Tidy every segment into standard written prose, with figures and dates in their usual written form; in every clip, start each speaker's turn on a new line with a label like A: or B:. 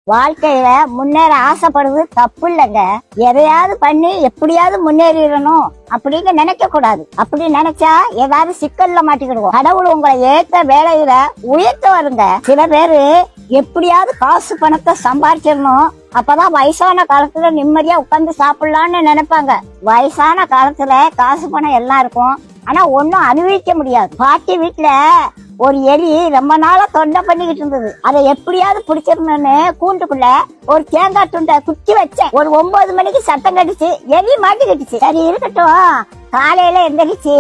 A: வாழ்க்கையில முன்னேற ஆசைப்படுறது தப்பு இல்லைங்க. எதையாவது பண்ணி எப்படியாவது முன்னேறிடணும் அப்படின்னு நினைக்க கூடாது. அப்படி நினைச்சா ஏதாவது சிக்கல்ல மாட்டிக்கிடுவோம். கடவுள் உங்களை ஏத்த வேலையில உயர்த்த வருங்க. சில பேரு எப்படியாவது காசு பணத்தை சம்பாதிச்சிடணும், அப்பதான் வயசான காலத்துல நிம்மதியா உட்கார்ந்து சாப்பிடலாம்னு நினைப்பாங்க. வயசான காலத்துல காசு பணம் எல்லாம் இருக்கும், ஆனா ஒன்னும் அனுபவிக்க முடியாது. பாட்டி வீட்டுல ஒரு எலி ரொம்ப நாளா தொண்டை பண்ணிக்கிட்டு இருந்தது. அதை எப்படியாவது பிடிச்சிடணும்னு கூண்டுக்குள்ள ஒரு தேங்காய் துண்டை குத்தி வச்சேன். ஒரு 9 மணிக்கு சத்தம் கடிச்சு எலி மாட்டிக்கிட்டுச்சு. சரி இருக்கட்டும், காலையில எந்திரிச்சு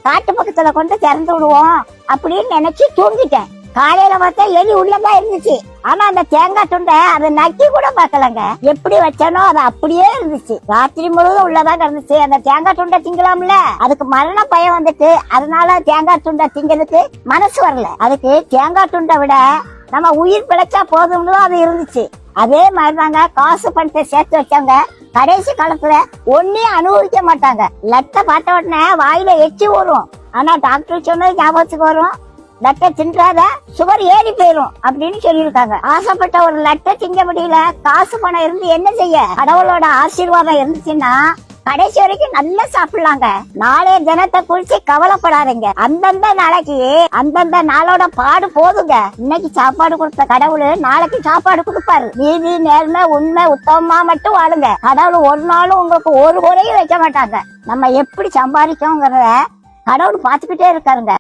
A: காட்டு பக்கத்துல கொண்டு திறந்து விடுவோம் அப்படின்னு நினைச்சு தூங்கிட்டேன். காலையில பார்த்தா எலி உள்ளதான் இருந்துச்சு. ஆனா அந்த தேங்காய் துண்டை அதை நக்கி கூட பாக்கலங்க. எப்படி வச்சானோ அது அப்படியே இருந்துச்சு. ராத்திரி முழுவதும் உள்ளதான் இருந்துச்சு. அந்த தேங்காய் துண்டை திங்கலாம்ல, அதுக்கு மரண பயம் வந்துட்டு அதனால தேங்காய் துண்டை திங்கிறதுக்கு மனசு வரல. அதுக்கு தேங்காய் துண்டை விட நம்ம உயிர் பிழைச்சா போதும்னு அது இருந்துச்சு. அதே மாதிரிதாங்க காசு பணத்தை சேர்த்து வச்சாங்க கடைசி காலத்துல ஒன்னையும் அனுபவிக்க மாட்டாங்க. லட்டை பார்த்த உடனே வாயில எச்சி வரும், ஆனா டாக்டர் சொன்னது ஞாபகத்துக்கு வரும், லட்டை தின்றாத சுகர் ஏறி போயிரும் அப்படின்னு சொல்லியிருக்காங்க. ஆசைப்பட்ட ஒரு லட்டை திங்க முடியல, காசு பணம் இருந்து என்ன செய்ய? கடவுளோட ஆசீர்வாதம் இருந்துச்சுன்னா கடைசி வரைக்கும் நல்லா சாப்பிடலாங்க. நாளைய தினத்தை குறிச்சு கவலைப்படாதீங்க. அந்தந்த நாளைக்கு அந்தந்த நாளோட பாடு போதுங்க. இன்னைக்கு சாப்பாடு கொடுத்த கடவுள் நாளைக்கு சாப்பாடு கொடுப்பாரு. நீதி நேர்மை உண்மை உத்தமமா மட்டும் வாழுங்க. கடவுள் ஒரு நாளும் உங்களுக்கு ஒரு குறையும் வைக்க மாட்டாங்க. நம்ம எப்படி சம்பாதிக்கோங்கிறத கடவுள் பாத்துக்கிட்டே இருக்காருங்க.